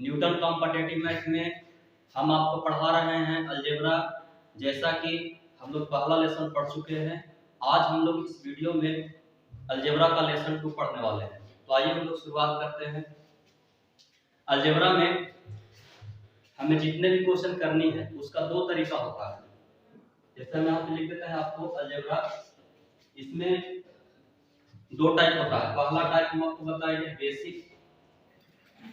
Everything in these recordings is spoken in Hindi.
न्यूटन कॉम्पिटिटिव मैथ में हम आपको पढ़ा रहे हैं अलजेब्रा। जैसा कि हम लोग पहला लेसन पढ़ चुके हैं, आज हम लोग इस वीडियो में अलजेब्रा का लेसन 2 पढ़ने वाले हैं। तो आइए हम लोग शुरुआत करते हैं। अलजेब्रा में हमें जितने भी क्वेश्चन करनी है उसका 2 तरीका होता है। जैसे हम यहाँ पे लिख देते हैं आपको अलजेब्रा, इसमें 2 टाइप होता है। पहला टाइप हम आपको बताएंगे बेसिक,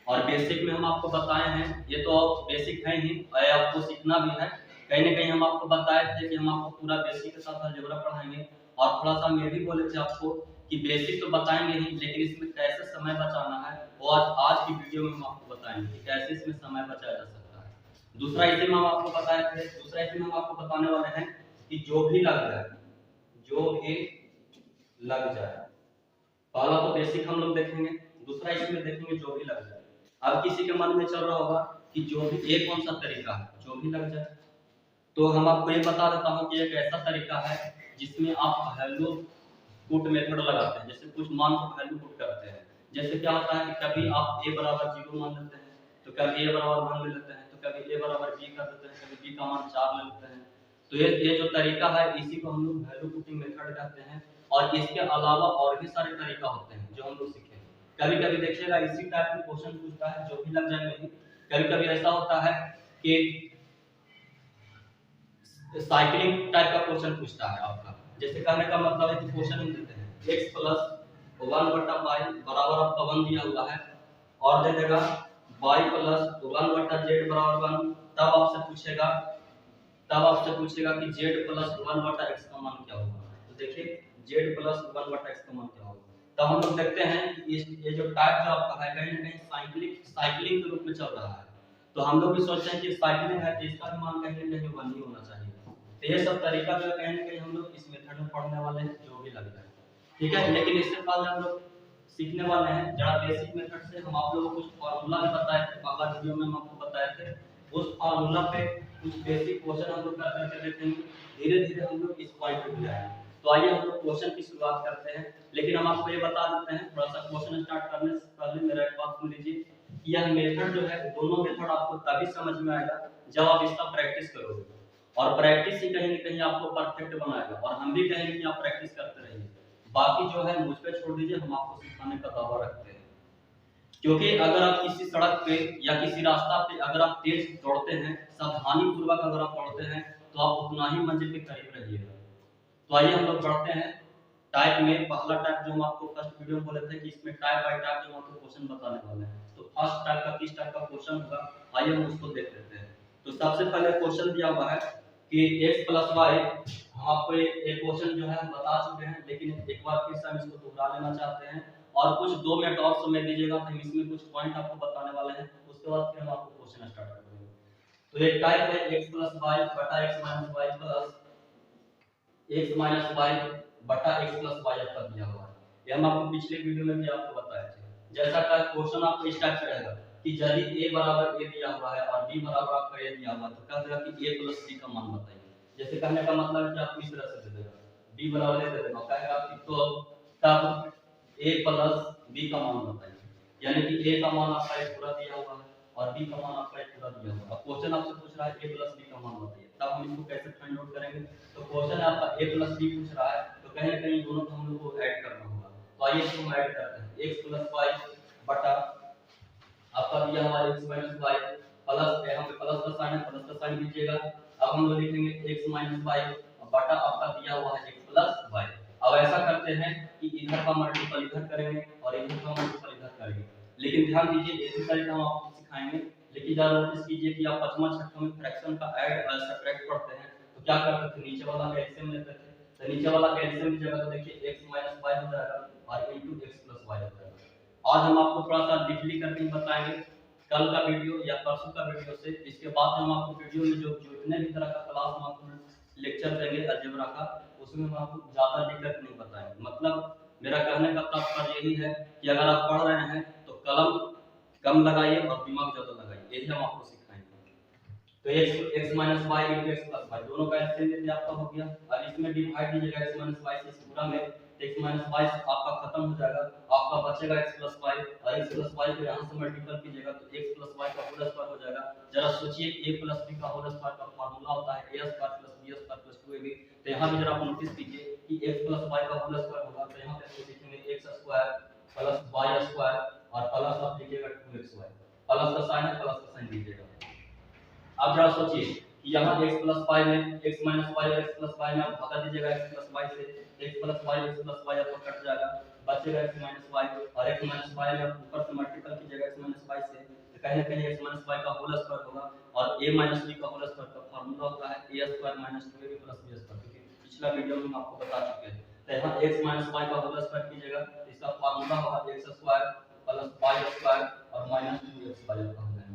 और बेसिक में हम आपको बताए हैं, ये तो बेसिक है ही, आपको सीखना भी है। कहीं ना कहीं हम आपको बताए थे कि हम आपको पूरा बेसिक के साथ अलजेब्रा पढ़ाएंगे, और थोड़ा सा हम ये भी बोले थे आपको कि बेसिक तो बताएंगे ही, लेकिन इसमें कैसे समय बचाना है वो आज की वीडियो में हम आपको बताएंगे कि कैसे इसमें समय बचाया जा सकता है। दूसरा इसमें हम आपको बताए थे, दूसरा इसमें हम आपको बताने वाले हैं कि जो भी लग जाए, जो भी लग जाए। पहला तो बेसिक हम लोग देखेंगे, दूसरा इसमें देखेंगे जो भी लग जाए। अब किसी के मन में चल रहा होगा कि जो भी एक कौन सा तरीका है जो भी लग जाए, तो हम आपको ये बता देता हूँ कि एक ऐसा तरीका है जिसमें आप वैल्यू पुट मेथड लगाते हैं। जैसे कुछ मान को वैल्यू पुट करते हैं, जैसे क्या होता है कि कभी आप a बराबर 0 मान लेते हैं, तो कभी a बराबर 1 ले लेते हैं, तो कभी a बराबर b कर देते हैं, कभी b का मान 4 ले लेते हैं। तो ये जो तरीका है इसी को हम लोग वैल्यू पुटिंग मेथड कहते हैं। और इसके अलावा और भी सारे तरीका होते हैं जो हम लोग सीखेंगे। कभी कभी देखिएगा इसी टाइप के क्वेश्चन पूछता है जो भी लग जाए नहीं। कभी कभी ऐसा होता है कि साइक्लिंग टाइप का क्वेश्चन पूछता है आपका। जैसे कहने का मतलब है कि क्वेश्चन हम देते हैं x + 1/y बराबर आपका 1 दिया हुआ है, और दे देगा y + 1/z बराबर 1। तब आपसे पूछेगा कि z + 1/x का मान क्या होगा। तो देखिए z + 1/x का मान क्या होगा। तब हम लोग देखते हैं कि ये जो टाइप जो आपका है कहीं ना कहीं साइक्लिंग के रूप में चल रहा है। तो हम लोग भी सोचते हैं कि साइक्लिंग है तो इसका भी मान कहीं ना कहीं 1 ही होना चाहिए। तो ये सब तरीका जो है कहीं ना कहीं हम लोग इस मेथड में पढ़ने वाले हैं जो भी लग जाए, ठीक है। लेकिन इससे पहले हम लोग सीखने वाले हैं जरा बेसिक मेथड से। हम आप लोगों को कुछ फार्मूला भी बताए थे, पहला वीडियो में हम आपको बताए थे। उस फार्मूला पे कुछ बेसिक क्वेश्चन हम लोग कर करके देखेंगे। धीरे धीरे हम लोग इस पॉइंट पे जाएंगे। तो आइए हम लोग क्वेश्चन की शुरुआत करते हैं। लेकिन हम आपको ये बता देते हैं, थोड़ा सा क्वेश्चन स्टार्ट करने से पहले मेरा एक बात सुन लीजिए कि यह मेथड जो है, दोनों मेथड आपको तभी समझ में आएगा जब आप इसका प्रैक्टिस करोगे, और प्रैक्टिस ही कहीं ना कहीं आपको परफेक्ट बनाएगा। और हम भी कहेंगे कि आप प्रैक्टिस करते रहिए, बाकी जो है मुझ पे छोड़ दीजिए, हम आपको सिखाने का दावा रखते हैं। क्योंकि अगर आप किसी सड़क पे या किसी रास्ता पे अगर आप तेज दौड़ते हैं, सावधानी पूर्वक अगर आप दौड़ते हैं, तो आप उतना ही मंजिल के करीब रहिएगा। तो आइए हम लोग बढ़ते हैं टाइप में। पहला टाइप जो हम आपको फर्स्ट वीडियो में बोले थे कि इसमें टाइप बाय टाइप जो हम आपको क्वेश्चन बताने वाले हैं, तो फर्स्ट टाइप का किस टाइप का क्वेश्चन होगा, आइए हम उसको देख लेते हैं। तो सबसे पहले क्वेश्चन दिया हुआ है कि x + y। हम आपको एक क्वेश्चन जो है हम बता चुके हैं, लेकिन एक बार फिर से हम इसको दोहरा लेना चाहते हैं, और कुछ 2 मिनट और समय दीजिएगा, तो हम इसमें कुछ पॉइंट आपको बताने वाले हैं। उसके बाद फिर हम आपको क्वेश्चन स्टार्ट करेंगे। तो एक टाइप है x + y बटा x - y plus x - y बटा x + y आपका दिया हुआ है। ये हम आपको पिछले वीडियो में भी आपको बताए थे। जैसा का क्वेश्चन आपको इस टाइप से रहेगा कि यदि a बराबर a दिया हुआ है और b बराबर आपका a दिया हुआ है, तो क्या देगा कि a + c का मान बताइए। जैसे कहने का मतलब है कि आपको इस तरह से दे देगा, b बराबर a दे देगा, कहेगा कि तो तब a + b का मान बताइए। यानी कि a का मान आपका एक पूरा दिया हुआ है और b का मान आपका एक पूरा दिया हुआ है। अब क्वेश्चन आपसे पूछ रहा है a + b का मान बताइए, तब हम इसको कैसे फाइंड आउट करेंगे। तो क्वेश्चन आपका a + b पूछ रहा है, तो कहीं ना कहीं दोनों को हम लोग को ऐड करना होगा। तो आइए इसको हम ऐड करते हैं। x + y बटा आपका दिया हुआ x - y प्लस, यहाँ पे प्लस का साइन है, प्लस का साइन दीजिएगा। अब हम लोग लिखेंगे x - y बटा आपका दिया हुआ है x + y। अब ऐसा करते हैं कि इधर का मल्टीपल इधर करेंगे और इधर का मल्टीपल इधर करेंगे। लेकिन ध्यान दीजिए एक ही तरीका हम आपको सिखाएंगे, लेकिन जरा नोटिस कीजिए कि आप 5वां 6वां में फ्रैक्शन का ऐड और सब्ट्रैक्ट पढ़ते हैं तो क्या करते थे, नीचे वाला का एलसीएम लेते थे। तो नीचे वाला का एलसीएम की जगह तो देखिए x - y हो जाएगा और इनटू x + y हो जाएगा। आज हम आपको थोड़ा सा डीपली करके बताएंगे कल का वीडियो या परसों का वीडियो से। इसके बाद हम आपको वीडियो में जो जितने भी तरह का क्लास हम आपको लेक्चर देंगे अलजेब्रा का, उसमें हम आपको ज्यादा दिक्कत नहीं बताएंगे। मतलब मेरा कहने का तात्पर्य यही है कि अगर आप पढ़ रहे हैं तो कलम कम लगाइए और दिमाग ज्यादा लगाइए, यही हम आपको सिखाएंगे। तो x minus Y into X plus Y दोनों का एलसीएम लेते आपका हो गया, और इसमें डिवाइड कीजिएगा x माइनस वाई से इस पूरा में, x माइनस वाई आपका खत्म हो जाएगा, आपका बचेगा x प्लस वाई, और x प्लस वाई को यहाँ से मल्टीपल कीजिएगा तो x प्लस वाई का होल स्क्वायर हो जाएगा। जरा सोचिए a प्लस b का होल स्क्वायर का फार्मूला होता है a square plus b square plus 2ab, तो यहाँ भी जरा आप नोटिस कीजिए कि x प्लस वाई का होल स्क्वायर होगा, तो यहाँ पे आप लिखेंगे x square plus y square और प्लस आप लिखिएगा 2xy, प्लस का साइन है प्लस का साइन लीजिएगा। अब जरा सोचिए कि यहाँ x प्लस वाई में x माइनस वाई और x प्लस वाई में आप भगा दीजिएगा x प्लस वाई से, x plus Y x plus Y आपको कट जाएगा, बचेगा x माइनस वाई, और x माइनस वाई में आप ऊपर से मल्टीपल कीजिएगा x माइनस वाई से, तो कहीं ना कहीं x माइनस वाई का होल स्क्वायर होगा, और a माइनस b का होल स्क्वायर का फार्मूला होता है a square minus 2ab plus b square, क्योंकि पिछला वीडियो में हम आपको बता चुके हैं। तो यहाँ x माइनस वाई का होल स्क्वायर कीजिएगा, इसका फार्मूला होगा x square plus y square और माइनस 2xy आपका हो जाएगा,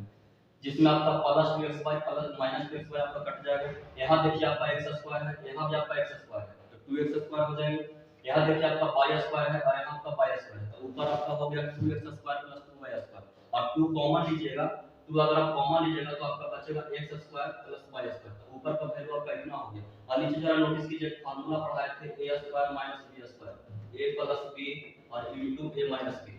जिसमें आपका plus 2xy plus minus 2xy आपका कट जाएगा। यहाँ देखिए आपका x स्क्वायर है, यहाँ भी आपका x स्क्वायर है, तो 2x स्क्वायर हो जाएंगे। यहाँ देखिए आपका y स्क्वायर है और यहाँ आपका y स्क्वायर है, तो ऊपर आपका हो गया 2x square plus 2y square, और 2 कॉमन लीजिएगा, 2 अगर आप कॉमन लीजिएगा तो आपका बचेगा x square plus y square, तो ऊपर का वैल्यू आपका इतना हो गया। और नीचे जरा नोटिस कीजिए फार्मूला पढ़ाए थे a square minus b square, a plus b और इनटू a माइनस b,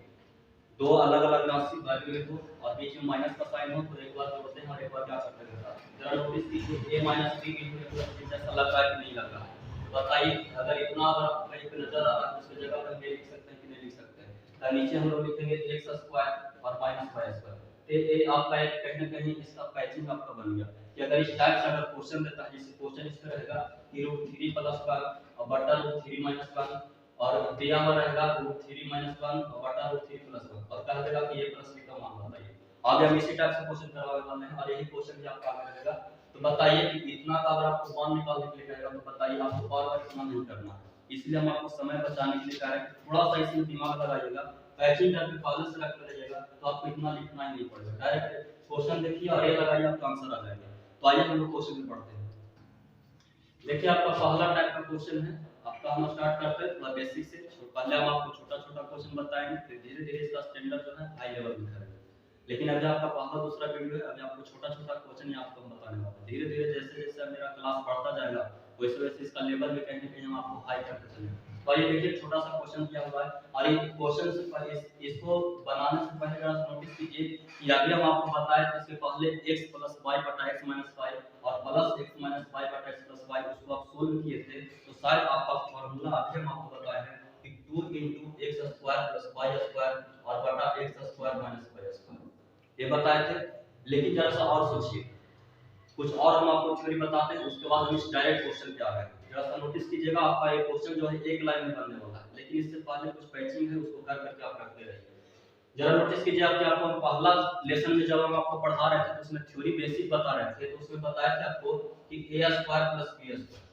दो अलग-अलग राशि वैल्यू हो और बीच में माइनस का साइन हो, तो एक बार जोड़ते हैं और एक बार क्या करते हैं, जरा नोटिस कीजिए a minus b into a plus b जैसा लग रहा है कि नहीं लग रहा है, बताइए। अगर इतना अगर आपको कहीं पे नजर आ रहा है उसकी जगह पर लिख सकते हैं कि नहीं लिख सकते हैं, तो नीचे हम लोग लिखेंगे x स्क्वायर और माइनस y स्क्वायर, तो ये आपका एक कहीं ना कहीं इसका पैचिंग आपका बन गया कि अगर इस टाइप से अगर क्वेश्चन देता है, जैसे क्वेश्चन इस तरह रहेगा कि √3 प्लस 1 और बटा √3 माइनस 1, और दिया हुआ रहेगा √3 माइनस 1 और बटा √3 प्लस 1, और कह देगा कि a प्लस b का मान बताइए। आगे हम इसी टाइप से क्वेश्चन करवाने वाले हैं और यही क्वेश्चन भी आपका आगे रहेगा, तो बताइए कि इतना का अगर आपको मान निकालने के लिए कहेगा तो बताइए आपको बार-बार इतना नहीं करना, इसलिए हम आपको समय बचाने के लिए कह रहे हैं थोड़ा सा इसमें दिमाग लगाइएगा, पैचिंग करके पहले से रख लीजिएगा तो आपको इतना लिखना ही नहीं पड़ेगा, डायरेक्ट क्वेश्चन देखिए और ये लगाइए आपका आंसर आ जाएगा। तो आइए हम लोग क्वेश्चन में पढ़ते हैं। देखिए आपका पहला टाइप का क्वेश्चन है, आपका हम स्टार्ट करते हैं थोड़ा बेसिक से, पहले हम आपको छोटा-छोटा क्वेश्चन बताएंगे, फिर धीरे-धीरे इसका स्टैंडर्ड जो है हाई लेवल में करेंगे। लेकिन अभी आपका पहला दूसरा वीडियो है, अभी आपको छोटा-छोटा क्वेश्चन ही आपको हम बताने वाले हैं। धीरे-धीरे जैसे-जैसे मेरा क्लास बढ़ता जाएगा, वैसे-वैसे इसका लेवल भी कहीं न कहीं हम आपको हाई करते चलेंगे। तो ये देखिए छोटा सा क्वेश्चन किया हुआ है, और ये क्वेश्चन से पहले इसको बनाने से पहले जरा नोटिस कीजिए कि अभी हम आपको बताए थे इसके पहले x प्लस y बटा x माइनस y और प्लस x माइनस y बटा x प्लस y उसको आप सोल्व किए थे, तो शायद आपका फार्मूला अभी हम आपको बताए हैं कि 2 x square plus y square और बटा x square minus y square, ये बताए थे। लेकिन जरा सा और सोचिए, कुछ और हम आपको थ्योरी बताते हैं, उसके बाद हम इस डायरेक्ट क्वेश्चन पे आ गए। जरा सा नोटिस कीजिएगा, आपका ये क्वेश्चन जो है एक लाइन में बनने वाला है, लेकिन इससे पहले कुछ पैचिंग है उसको कर करके आप रखते रहिए। जरा नोटिस कीजिए आप, आपको पहला लेसन में जब हम आपको पढ़ा रहे थे तो उसमें थ्योरी बेसिक बता रहे थे, तो उसमें बताया था आपको कि a square plus b square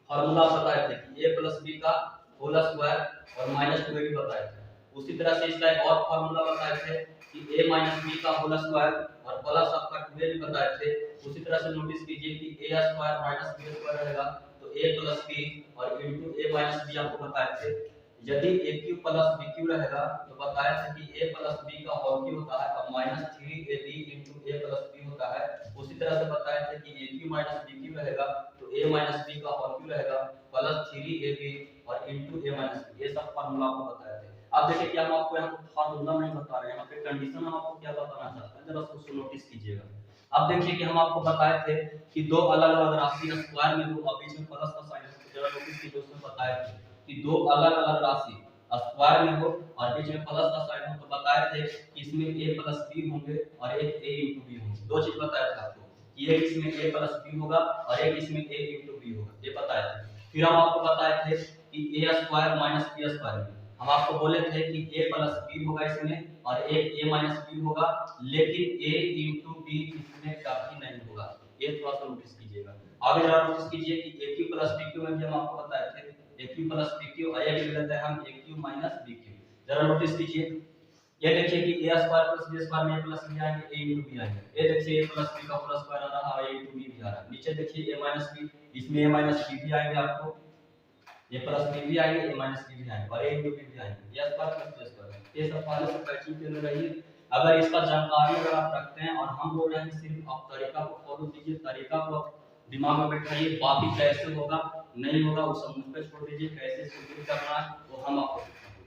formula बताए थे कि a प्लस b का होल स्क्वायर और माइनस 2ab बताए थे। उसी तरह से इसका एक और फार्मूला बताए थे कि a माइनस b का होल स्क्वायर और प्लस आपका 2ab बताए थे। उसी तरह से नोटिस कीजिए कि a square minus b square रहेगा तो a प्लस b और इनटू a माइनस b आपको बताए थे। यदि aq प्लस bq रहेगा तो बताया था कि a प्लस b का होल क्यूब होता है और minus 3ab into a plus b होता है। उसी तरह से बताया था कि aq माइनस bq रहेगा तो a माइनस b का होल क्यूब रहेगा प्लस 3ab और इनटू a माइनस b, ये सब फार्मूला आपको बताए थे। अब देखिए क्या हम आपको यहाँ फार्मूला नहीं बता रहे हैं, यहाँ पे कंडीशन हम आपको क्या बताना चाहते हैं, जरा उसको नोटिस कीजिएगा। अब देखिए कि हम आपको बताए थे कि दो अलग-अलग राशि स्क्वायर में हो और बीच में प्लस का साइन है, जरा नोटिस कीजिए उसमें बताए थे कि दो अलग-अलग राशि स्क्वायर में हो और बीच में प्लस का साइन हो, तो बताए थे कि इसमें a प्लस b होंगे और एक a इनटू b होंगे। दो चीज बताया था आपको कि एक इसमें a प्लस b होगा और एक इसमें a इनटू b होगा, ये बताया था। फिर हम आपको बताए थे कि a square minus b square में हम आपको बोले थे कि a प्लस b होगा इसमें और एक a माइनस b होगा, लेकिन a इनटू b इसमें कभी नहीं होगा, ये थोड़ा सा नोटिस कीजिएगा। आगे जरा नोटिस कीजिए कि aq प्लस bq में भी हम आपको बताए थे aq प्लस bq और ये भी लेते हैं हम aq माइनस bq। जरा नोटिस कीजिए, ये देखिए कि a square plus b square में a प्लस b आएंगे a इनटू b आएंगे, ये देखिए a प्लस b का होल स्क्वायर आ रहा है a इनटू b भी आ रहा है। नीचे देखिए a माइनस b, इसमें a माइनस b भी आएंगे आपको, a प्लस b भी आएंगे a माइनस b भी आएंगे और a इनटू b भी आएंगे, ये स्क्वायर प्लस b स्क्वायर, ये सब पहले से पैचिंग के अंदर रहिए। अगर इसका जानकारी अगर आप रखते हैं और हम बोल रहे हैं कि सिर्फ आप तरीका को फॉलो कीजिए, तरीका को आप दिमाग में बैठाइए, बाकी कैसे होगा नहीं होगा वो सब मुझ पे छोड़ दीजिए, कैसे इसको करना है वो हम आपको सिखाएंगे।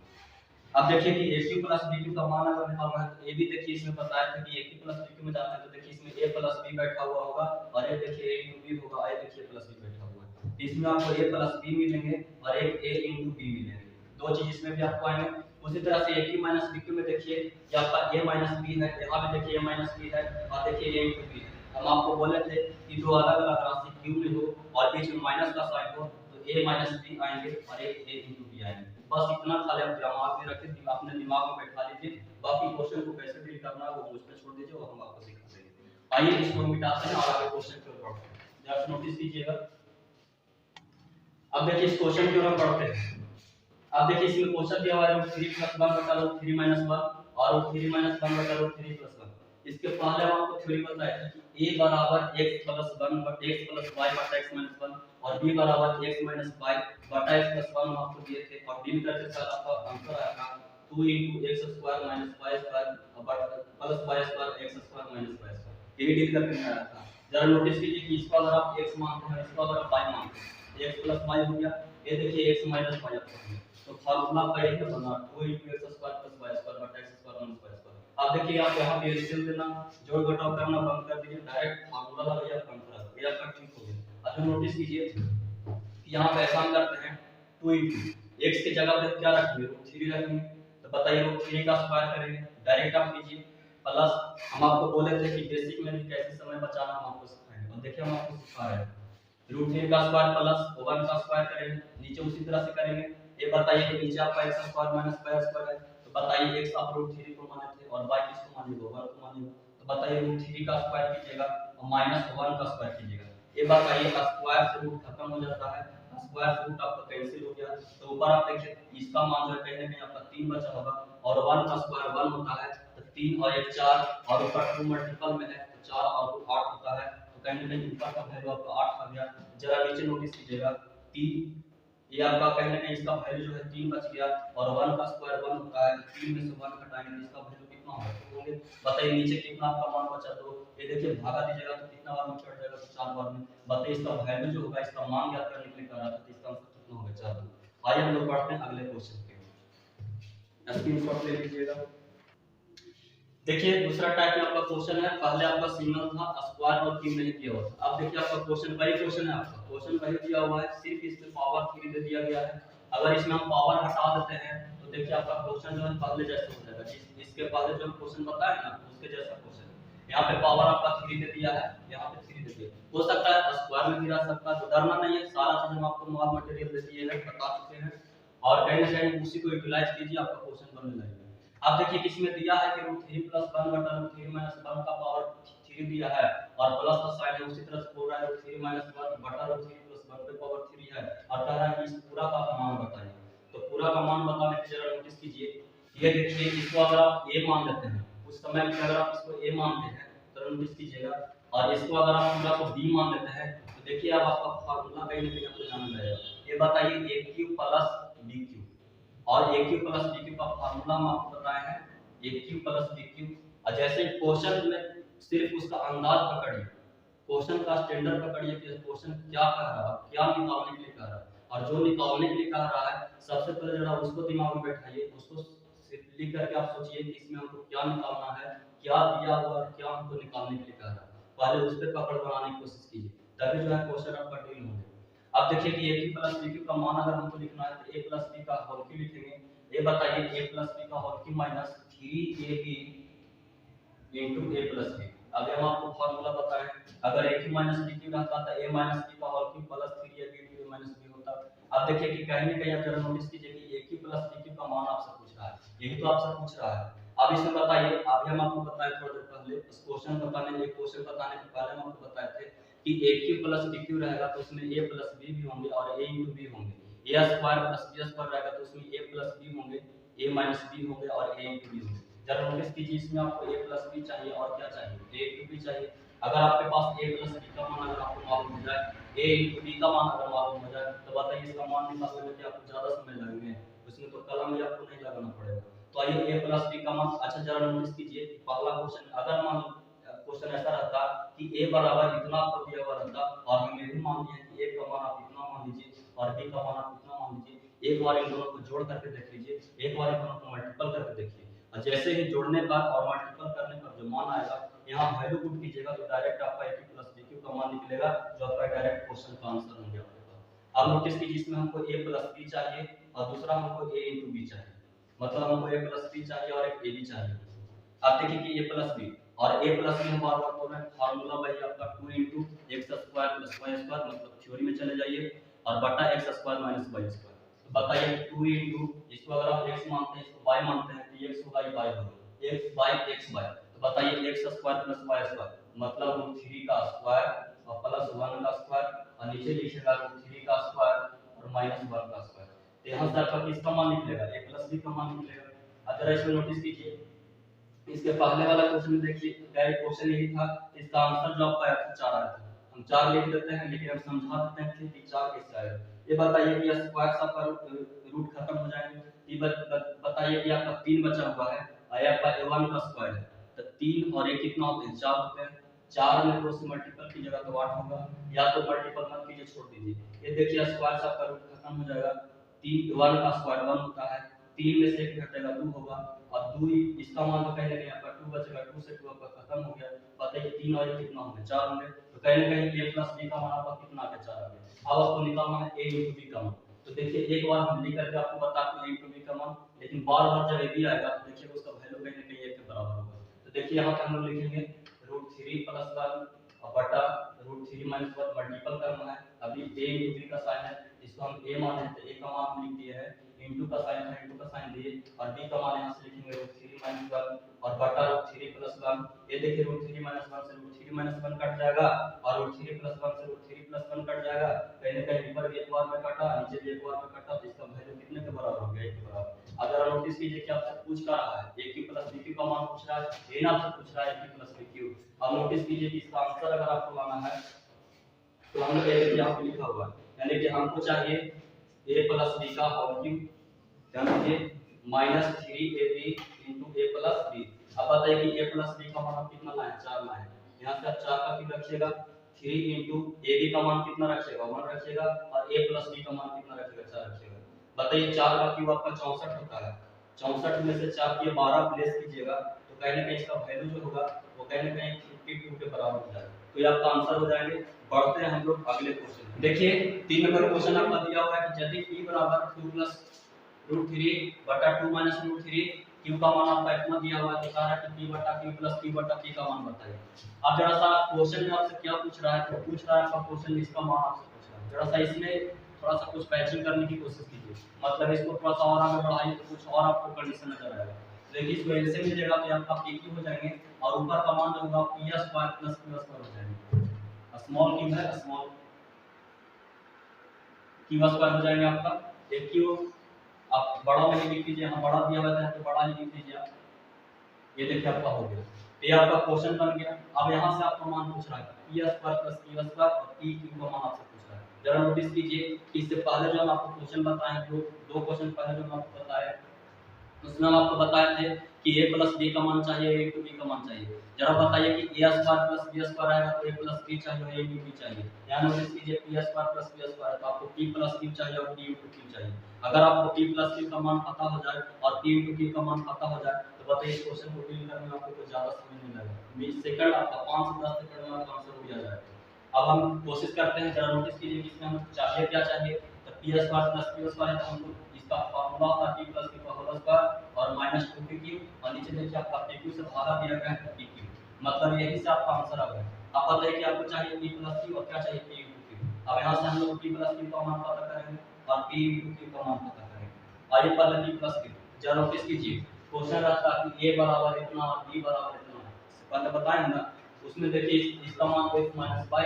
अब देखिए कि AQ प्लस BQ का मान अगर निकालना है तो ए भी देखिए इसमें बताया था कि AQ प्लस BQ में जाते हैं तो देखिए इसमें A प्लस B बैठा हुआ होगा और एक देखिए A इंटू B होगा, एक देखिए प्लस B बैठा हुआ है, इसमें आपको A प्लस B मिलेंगे और एक A इंटू B मिलेंगे, दो चीज इसमें भी आपको आएंगे। उसी तरह से AQ माइनस BQ में देखिए कि आपका A माइनस B है, यहाँ पे देखिए A माइनस B है और देखिए A इंटू B है। हम आपको बोले थे कि दो अलग अलग राशि Q में हो और बीच में माइनस का साइन हो तो A माइनस B आएंगे और एक A इंटू B आएंगे। बस इतना खाली आप दिमाग में रखें, अपने दिमाग में बैठा लीजिए, बाकी क्वेश्चन को कैसे डील करना है वो मुझ पे छोड़ दीजिए, वो हम आपको सिखा देंगे। आइए इसको मिटाते हैं और आगे क्वेश्चन की ओर बढ़ते हैं, जरा नोटिस कीजिएगा। अब देखिए इस क्वेश्चन की ओर हम बढ़ते हैं। अब देखिए इसमें क्वेश्चन दिया हुआ है 3 + 1 बटा लो 3 - 1 और 3 - 1 बटा लो 3 + 1। इसके पहले हम आपको थ्योरी बताया था कि a बराबर x + 1 बटा x + y बटा x - 1 और b बराबर x - y बटा x + 1 हम आपको दिए थे और डील करके साथ आपका आंसर आया था 2 * x² - y² + y² x² - y²। ये डील करके आया था। जरा नोटिस कीजिए कि इसको अगर आप x मानते हैं, इसको अगर आप y मानते हैं, x + y हो गया, ये देखिए x - y आपका है। तो फार्मूला का यही बना 2 * x² + y² बटा x² - y²। अब देखिए आप यहाँ पे एलसीएम लेना, जोड़ घटाव करना बंद कर दीजिए, डायरेक्ट फार्मूला लगाइए, आप कंट्रोल ये आपका ठीक हो गया। अब नोटिस कीजिए यहाँ पे ऐसा हम करते हैं 2 * x की जगह पे क्या रखेंगे, 3 रखेंगे, तो बताइए 3 का स्क्वायर करेंगे, डायरेक्ट आप कीजिए, प्लस हम आपको बोले थे कि बेसिक में भी कैसे समय बचाना हम आपको सिखाएंगे और देखिए हम आपको सिखा रहे हैं। √3 का स्क्वायर प्लस 1 का स्क्वायर करेंगे, नीचे उसी तरह से करेंगे। ये बताइए कि नीचे आपका x square minus y square है, तो बताइए x आप √3 को माने थे और y किसको मानिएगा, 1 को मानिएगा, तो बताइए √3 का स्क्वायर कीजिएगा और -1 का स्क्वायर कीजिएगा। ये बताइए स्क्वायर से रूट खत्म हो जाता है, स्क्वायर से रूट आपका कैंसिल हो गया, तो ऊपर आप देखिए इसका मान जो है कहीं ना कहीं आपका 3 बचा होगा और 1 का स्क्वायर 1 होता है, तो 3 और 1 4 और ऊपर 2 मल्टीपल में है तो 4 और 2 8 होता है, तो कहीं ना कहीं ऊपर का वैल्यू आपका 8 आ गया। जरा नीचे नोटिस कीजिएगा 3, ये आपका कहीं ना कहीं इसका वैल्यू जो है 3 बच गया और 1 का स्क्वायर 1 होता है, 3 में से 1 घटाएंगे तो इसका वैल्यू कितना होगा, तो होंगे बताइए नीचे कितना आपका मान बचा, तो ये देखिए भागा दीजिएगा तो कितना बार में चढ़ जाएगा, तो 4 बार में। बताइए इसका वैल्यू जो होगा, इसका मान ज्ञात करने के लिए कह रहा था, तो इसका आंसर कितना होगा, 4। आइए हम लोग बढ़ते हैं अगले क्वेश्चन पे, स्क्रीनशॉट ले लीजिएगा। देखिए दूसरा टाइप में आपका क्वेश्चन है, पहले आपका सिंगल था, स्क्वायर और क्यूब नहीं दिया हुआ था। अब देखिए आपका क्वेश्चन वही क्वेश्चन है, आपका क्वेश्चन वही दिया हुआ है, सिर्फ इसमें पावर 3 दे दिया गया है। अगर इसमें हम पावर हटा देते हैं तो देखिए आपका क्वेश्चन जो है पहले जैसा हो जाएगा, इसके पहले जो क्वेश्चन बताया ना उसके जैसा क्वेश्चन। यहाँ पे पावर आपका 3 दे दिया है, यहाँ पे 3 दे दिया, हो सकता है स्क्वायर में भी रह सकता है, तो डरना नहीं है, सारा चीज हम आपको मॉल मटेरियल दे दिए हैं, बता चुके हैं और कहीं ना कहीं उसी को यूटिलाइज कीजिए, आपका क्वेश्चन बनने लगेगा। अब देखिए किसमें दिया है कि √3 + 1 बटा √3 - 1 का पावर 3 दिया है और प्लस का साइन है, उसी तरह से बोल रहा है √3 - 1 बटा √3 + 1 पे पावर 3 है और कह रहा है कि इस पूरा का मान बताइए। तो पूरा का मान बताने के जरा नोटिस कीजिए, ये देखिए इसको अगर आप a मान लेते हैं, उस समय में अगर आप इसको a मानते हैं तो नोटिस कीजिएगा, और इसको अगर आप पूरा को b मान लेते हैं तो देखिए अब आपका फार्मूला कहीं ना कहीं आपको जानना रहेगा। ये बताइए aq + bq और AQ + BQ का फार्मूला हम आपको बताए हैं, AQ + BQ। और जैसे क्वेश्चन में सिर्फ उसका अंदाज पकड़िए, क्वेश्चन का स्टैंडर्ड पकड़िए कि क्वेश्चन क्या कह रहा है, क्या निकालने के लिए कह रहा है, और जो निकालने के लिए कह रहा है सबसे पहले जरा उसको दिमाग में बैठाइए, उसको लिख करके आप सोचिए कि इसमें हमको क्या निकालना है, क्या दिया हुआ है, क्या हमको निकालने के लिए कह रहा है, पहले उस पर पकड़ बनाने की कोशिश कीजिए, तभी जो है क्वेश्चन आपका डील होंगे। अब देखिए कि AQ + BQ का मान अगर हमको लिखना है तो a + b का होल क्यूब लिखेंगे। ये बताइए a + b का whole cube minus 3ab into a + b। अब हम आपको फार्मूला बताएं, अगर AQ - BQ रहता तो a - b का whole cube plus 3ab into a - b होता। अब देखिए कि कहीं ना कहीं आप जरा नोटिस कीजिए कि AQ + BQ का मान आपसे पूछ रहा है, यही तो आपसे पूछ रहा है। अब इसमें बताइए, अभी हम आपको बताए थोड़ी देर पहले, इस क्वेश्चन बताने के पहले हम आपको बताए थे कि AQ + BQ रहेगा तो उसमें a + b भी होंगे और a * b होंगे, a स्क्वायर + b स्क्वायर रहेगा तो उसमें a + b होंगे, a - b होंगे और a * b होंगे। जरा नोटिस कीजिए इसमें आपको a + b चाहिए और क्या चाहिए, a * b चाहिए। अगर आपके पास a + b का मान अगर आपको मालूम हो जाए, a * b का मान अगर मालूम हो जाए तो बताइए इसका मान निकालने में क्या आपको ज्यादा समय लगेगा, उसमें तो कलम भी आपको नहीं लगाना पड़ेगा। तो आइए a प्लस b का मान, अच्छा जरा नोटिस कीजिए पहला क्वेश्चन, अगर मान क्वेश्चन ऐसा रहता कि a बराबर इतना आपको दिया हुआ रहता और हमें भी मान लिया कि a का मान आप इतना मान लीजिए और b का मान आप इतना मान लीजिए, एक बार इन दोनों को जोड़ करके देख लीजिए, एक बार इन दोनों को मल्टीपल करके देखिए, और जैसे ही जोड़ने पर और मल्टीपल करने पर जो मान आएगा यहाँ वैल्यू पुट कीजिएगा तो डायरेक्ट आपका a प्लस b का मान निकलेगा, जो आपका डायरेक्ट क्वेश्चन का आंसर हो गया। अब नोटिस कीजिए इसमें हमको a प्लस b चाहिए और दूसरा हमको a इंटू b चाहिए, मतलब हमको a प्लस b चाहिए और एक a b चाहिए। आप देखिए कि a प्लस b और a प्लस b हम बार बार बोल रहे हैं, फार्मूला भाई आपका 2 into X square plus Y square, मतलब थ्योरी में चले जाइए, और बटा X square minus Y square. तो बताइए 2 इंटू, इसको अगर आप x मानते हैं इसको y मानते हैं तो x होगा y होगा, x बाई x बाई, तो बताइए X square plus Y square मतलब रूट 3 का स्क्वायर और प्लस 1 का स्क्वायर, और नीचे लिखिएगा रूट 3 का स्क्वायर और माइनस 1 का स्क्वायर। तो यहाँ से आपका किसका मान निकलेगा, a प्लस b का मान निकलेगा। अगर इसमें नोटिस कीजिए इसके पहले वाला क्वेश्चन देखिए, क्या क्वेश्चन यही था, इसका आंसर जो आपका आया था 4 आया था, हम 4 लिख देते हैं लेकिन हम समझा देते हैं कि 4 कैसे आएगा। ये बताइए कि स्क्वायर से आपका रूट खत्म हो जाएंगे, ये बताइए कि आपका 3 बचा हुआ है और आपका a1 का स्क्वायर है, तो 3 और 1 कितना होते हैं 4 होते हैं, 4 में 2 से मल्टीपल कीजिएगा तो 8 होगा, या तो मल्टीपल मत कीजिए छोड़ दीजिए। ये देखिए स्क्वायर से आपका रूट खत्म हो जाएगा, 3 1 का स्क्वायर 1 होता है, 3 में से 1 घटेगा 2 होगा, और 2 इसका मान तो कहीं ना कहीं आपका 2 बचेगा, 2 से 2 आपका खत्म हो गया, बताइए 3 और 1 कितना होंगे 4 होंगे, तो कहीं ना कहीं a प्लस b का मान आपका कितना आ गया 4 आ गया। अब आपको निकालना है a इंटू b का मान, तो देखिए एक बार हम लिख करके आपको बताते हैं a इंटू b का मान, लेकिन बार बार जब a b आएगा तो देखिए उसका वैल्यू कहीं ना कहीं 1 के बराबर होगा। तो देखिए यहाँ पे हम लोग लिखेंगे रूट 3 प्लस 1 और बटा रूट 3 माइनस 1 मल्टीपल करना है, अभी a इंटू b का साइन है, इसको हम a माने तो a का मान हम लिख दिए है, इंटू का साइन है इंटू का साइन दिए, और b का मान यहाँ से लिखेंगे रूट 3 माइनस 1 और बटा रूट 3 प्लस 1। ये देखिए रूट 3 माइनस 1 से रूट 3 माइनस 1 कट जाएगा और रूट 3 प्लस 1 से रूट 3 प्लस 1 कट जाएगा, कहीं ना कहीं ऊपर भी एक बार में कटा नीचे भी एक बार में कटा, तो इसका वैल्यू कितने के बराबर हो गया 1 के बराबर। अगर नोटिस कीजिए कि आपसे पूछ का रहा है a की प्लस b की का मान पूछ रहा है, ये आपसे पूछ रहा है a की प्लस b की। अब नोटिस कीजिए कि इसका आंसर अगर आपको लाना है तो हम लोग ये यहाँ पे लिखा हुआ है, यानी कि हमको चाहिए a प्लस b का होल क्यूब, ध्यान दीजिए minus 3ab into a plus b। अब बताइए कि a प्लस b का मान आप कितना लाए 4 लाए, यहाँ से आप 4 का क्यूब रखिएगा, 3 इंटू ab का मान कितना रखिएगा 1 रखिएगा, और a प्लस b का मान कितना रखिएगा 4 रखिएगा। बताइए 4 का क्यूब आपका 64 होता है, 64 में से 4 के 12 प्लेस कीजिएगा तो कहीं ना कहीं इसका वैल्यू जो होगा वो कहीं ना कहीं 52 के बराबर हो जाएगा, तो ये आपका आंसर हो जाएंगे। बढ़ते हैं हम लोग अगले क्वेश्चन, देखिए 3 नंबर क्वेश्चन आपका दिया हुआ है कि यदि p बराबर 2 प्लस रूट 3 बटा 2 माइनस रूट 3, q का मान आपका इतना दिया हुआ है तो कह रहा है कि p बटा q प्लस p बटा p का मान बताइए। अब जरा सा क्वेश्चन में आपसे क्या पूछ रहा है, तो पूछ रहा है आपका क्वेश्चन इसका मान आपसे पूछ रहा है, जरा सा इसमें थोड़ा सा कुछ पैचिंग करने की कोशिश कीजिए, मतलब इसको थोड़ा सा और आगे बढ़ाइए तो कुछ और आपको कंडीशन नजर आएगा। देखिए इसको ऐसे मिलेगा तो आपका pq हो जाएंगे और ऊपर का मान जो होगा p square plus q square हो जाएगा, स्मॉल q है स्मॉल q स्क्वायर हो जाएंगे आपका, एक q आप बड़ा नहीं लिख लीजिए, यहाँ बड़ा दिया हुआ है तो बड़ा ही लिख लीजिए आप, ये देखिए आपका हो गया, ये आपका क्वेश्चन बन गया। अब यहाँ से आपका मान पूछ रहा है p square plus q square और p q का मान आपसे पूछ रहा है। जरा नोटिस कीजिए कि इससे पहले जो हम आपको क्वेश्चन बताए हैं, दो क्वेश्चन पहले जो हम आपको बताए उसमें हम आपको बताए थे कि a प्लस b का मान चाहिए a इंटू b का मान चाहिए, जरा बताइए कि a square plus b square आएगा तो a प्लस b चाहिए और a इंटू b चाहिए, यहाँ नोटिस कीजिए p square plus b square तो आपको p प्लस q चाहिए और p इंटू q चाहिए। अगर आपको p प्लस q का मान पता हो जाए और p इंटू q का मान पता हो जाए तो बताइए इस क्वेश्चन को डील करने में आपको कुछ ज़्यादा समय नहीं लगेगा, 20 सेकंड आपका 5 से 10 सेकंड में आपका आंसर हो जाएगा। अब हम कोशिश करते हैं, जरा नोटिस कीजिए कि इसमें हमको चाहिए क्या चाहिए, तो p square plus q square है तो हमको इसका फार्मूला होता है p प्लस q का होल स्क्वायर और माइनस 2pq, और नीचे देखिए आपका pq से भागा दिया गया है pq, मतलब यही से आपका आंसर आ गया। अब बताइए कि आपको चाहिए p प्लस q और क्या चाहिए p इंटू q। अब यहाँ से हम लोग p प्लस q का मान पता करेंगे और p इंटू q का मान पता करेंगे। आइए पहले p प्लस q, जरा नोटिस कीजिए क्वेश्चन रहता है कि a बराबर इतना और b बराबर इतना, पहले बताएं ना, उसमें देखिए इसका मान x minus y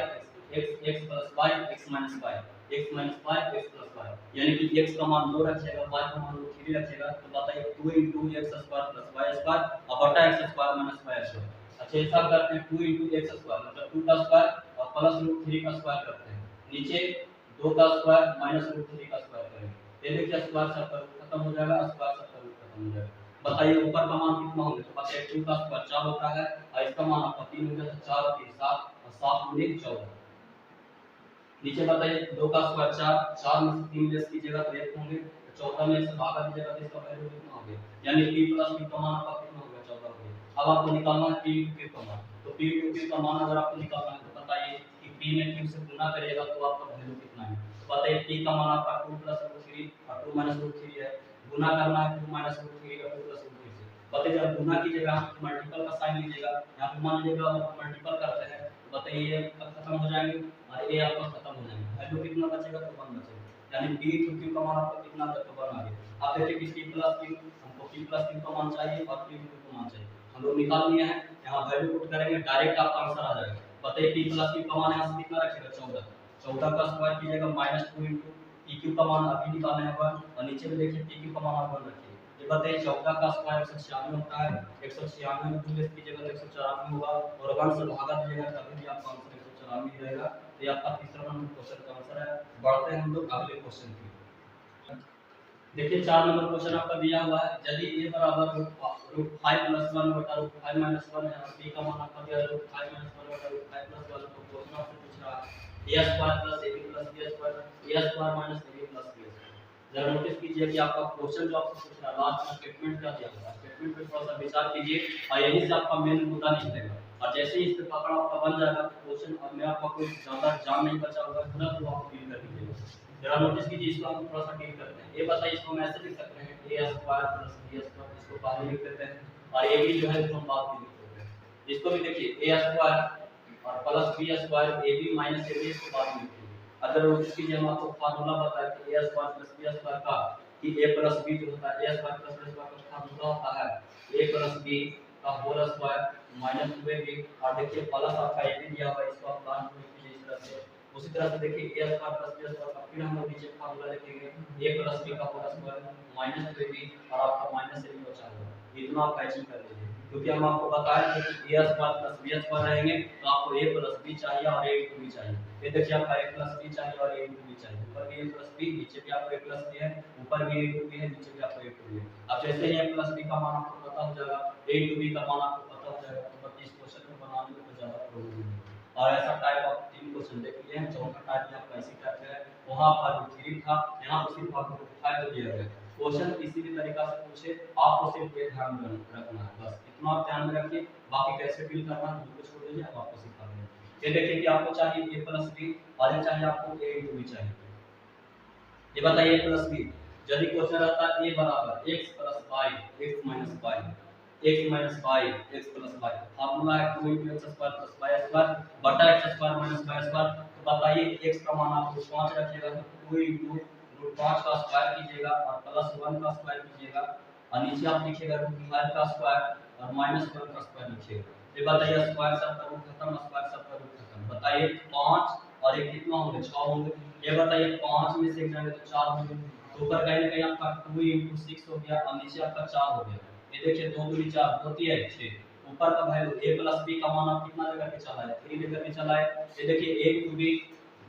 x plus y x minus y x minus y x plus y, यानी कि x का मान 2 रखिएगा y का मान 3 रखिएगा, तो बताइए 2 into X square plus Y square और बटा X square minus Y square. अच्छा ऐसा करते हैं 2 इंटू एक्स स्क्वायर मतलब 2 का स्क्वायर और प्लस रूट 3 का स्क्वायर करते हैं, नीचे 2 का स्क्वायर माइनस रूट 3 का स्क्वायर करेंगे, ये देखिए स्क्वायर सब का रूट खत्म हो जाएगा, स्क्वायर सब का रूट खत्म हो जाएगा। बताइए ऊपर का मान कितना होगा, तो पता है 2 का स्क्वायर 4 होता है और इसका मान आपका 3 हो गया, तो 4 3 7 और 7 गुने 14। नीचे बताइए 2 का स्क्वायर 4, 4 में से 3 लेस कीजिएगा तो 1 होंगे, तो 14 में से भागा दीजिएगा तो इसका वैल्यू कितना हो गया, यानी p प्लस q का मान आपका कितना हो गया, 14 हो गया। अब आपको निकालना है p into q का मान, तो p into q का मान अगर आपको निकालना है तो बताइए कि p में q से गुना करिएगा तो आपका वैल्यू कितना है, तो बताइए p का मान आपका 2 + √3 और 2 - √3 है, गुना करना है 2 - √3 और 2 + √3 से। बताइए जब गुना कीजिएगा तो मल्टीपल का साइन लीजिएगा, यहाँ पे मान लीजिएगा अगर मल्टीपल करते हैं तो बताइए ये खत्म हो जाएंगे और ये आपका खत्म हो जाएंगे, वैल्यू कितना बचेगा, तो 1 बचेगा, यानी p into q का मान आपका कितना आ गया, तो 1 आ गया। आप देखिए कि p + q, हमको p + q का मान चाहिए और p into q का मान चाहिए, हम लोग निकाल लिए हैं, यहाँ वैल्यू पुट करेंगे डायरेक्ट आपका आंसर आ जाएगा। बताइए p + q का मान यहाँ से कितना रखिएगा, 14, 14 का स्क्वायर कीजिएगा -2 into pq का मान अभी निकालना है 1 और नीचे में देखिए pq का मान आप 1 रखिए। ये बताइए 14 का स्क्वायर 196 होता है, 196 में 2 लेस कीजिएगा तो 194 होगा और 1 से भागा दीजिएगा तभी भी आपका आंसर 194 ही रहेगा। तो ये आपका तीसरा नंबर क्वेश्चन का आंसर है। बढ़ते हैं हम लोग अगले क्वेश्चन की। देखिए 4 नंबर क्वेश्चन आपका दिया हुआ है, यदि a बराबर √5 + 1 बटा √5 - 1 है और b का मान आपका दिया है √5 - 1 बटा √5 + 1, तो क्वेश्चन आपसे पूछ रहा है a² + ab + b² a² - ab + b²। जरा नोटिस कीजिए कि आपका क्वेश्चन जो आपसे पूछ रहा है लास्ट में स्टेटमेंट क्या दिया हुआ है, स्टेटमेंट पे थोड़ा सा विचार कीजिए और यहीं से आपका मेन मुद्दा निकलेगा और जैसे ही इस पे पकड़ आपका बन जाएगा तो क्वेश्चन अब में आपका कोई ज़्यादा जान नहीं बचा होगा, तुरंत वो आप डील कर दीजिएगा। जरा नोटिस कीजिए, इसको हम थोड़ा सा डील करते हैं। ये बताइए इसको हम ऐसे लिख सकते हैं a² + b², इसको पहले लिख देते हैं और ab जो है इसको हम बाद में लिख देते हैं। इसको भी देखिए a² और plus b² ab minus ab इसको बाद में लिखिए। अगर नोटिस कीजिए हम आपको फार्मूला बताया कि a² + b² का कि a + b जो होता है a² + b² का फार्मूला होता है a + b का होल स्क्वायर माइनस 2ab और देखिए प्लस आपका ab दिया हुआ है, इसको आप प्लान लिख लीजिए इस तरह से। उसी तरह से देखिए a² + b² का फिर हम लोग नीचे फार्मूला लिखेंगे a + b का होल स्क्वायर माइनस 2ab और आपका माइनस ab बचा हुआ है। इतना आप मैचिंग कर लीजिए, क्योंकि हम आपको बताया थे कि a² + b² रहेंगे तो आपको a + b चाहिए और a into b चाहिए। ये देखिए आपका a + b चाहिए और a into b चाहिए, ऊपर भी a + b, नीचे भी आपको a + b है, ऊपर भी a into b है, नीचे भी आपको a into b है। अब जैसे ही a + b का मान आपको पता हो जाएगा, a into b का मान आपको पता हो जाएगा, तो बस इस क्वेश्चन को बनाने में कोई ज़्यादा प्रॉब्लम नहीं है। और ऐसा टाइप आप 3 क्वेश्चन देख लिए हैं, चौथा टाइप में आपका इसी टाइप है, वहाँ आपका √3 था, यहाँ पर सिर्फ आपको √5 दिया गया है। क्वेश्चन किसी भी तरीका से पूछे आपको सिर्फ ये ध्यान में रखना है, बस इतना आप ध्यान में रखिए, बाकी कैसे डील करना है मुझको छोड़ दीजिए, हम आपको सिखा देंगे। ये देखिए कि आपको चाहिए a + b और ये चाहिए आपको a into b चाहिए। ये बताइए a + b, यदि क्वेश्चन रहता है a बराबर x + y x - y x - y x + y, formula है 2 × x² + y² बटा x² - y², तो बताइए x का मान आप 5 रखिएगा तो 2 × √5 का स्क्वायर कीजिएगा और +1 का स्क्वायर कीजिएगा और नीचे आप लिखिएगा √5 का स्क्वायर और -1 का स्क्वायर लिखिएगा। ये बताइए स्क्वायर सब का रूट खत्म, स्क्वायर सब का रूट खत्म, बताइए 5 और ये कितना होंगे, 6 होंगे। ये बताइए 5 में से एक जाएंगे तो 4 होंगे, तो ऊपर कहीं ना कहीं आपका 2 × 6 हो गया और नीचे आपका 4 हो गया। ये देखिए 2 दूनी 4 होती है 6, ऊपर का वैल्यू a + b का मान आप कितना लेकर के चला है, 3 लेकर के चला है। ये देखिए a into b,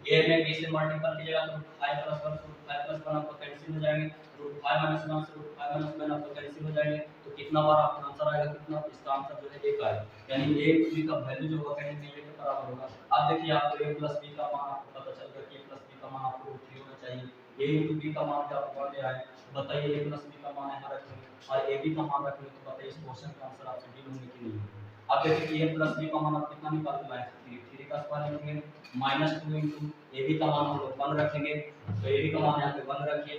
a में b से मल्टीपल कीजिएगा तो √5 + 1 √5 + 1 आपका कैंसिल हो जाएंगे, √5 - 1 से √5 - 1 आपका कैंसिल हो जाएंगे, तो कितना बार आपका आंसर आएगा, कितना, इसका आंसर जो है 1 आएगा, यानी a into b का वैल्यू जो होगा कहीं ना कहीं 1 के बराबर होगा। अब देखिए आपको a + b का मान आपको पता चल गया कि a + b का मान आपको 3 होना चाहिए, a into b का मान क्या आपको 1 ले आए, तो बताइए a + b का मान यहाँ रखेंगे और ab का मान रखेंगे, तो बताइए इस क्वेश्चन का आंसर आपसे डील होंगे कि नहीं। अब देखिए कि a + b का मान आप कितना निकाल के लाए, 3 का स्क्वायर लिखेंगे -2 × ab का मान हम लोग 1 रखेंगे, तो ab का मान यहाँ पे 1 रखिए,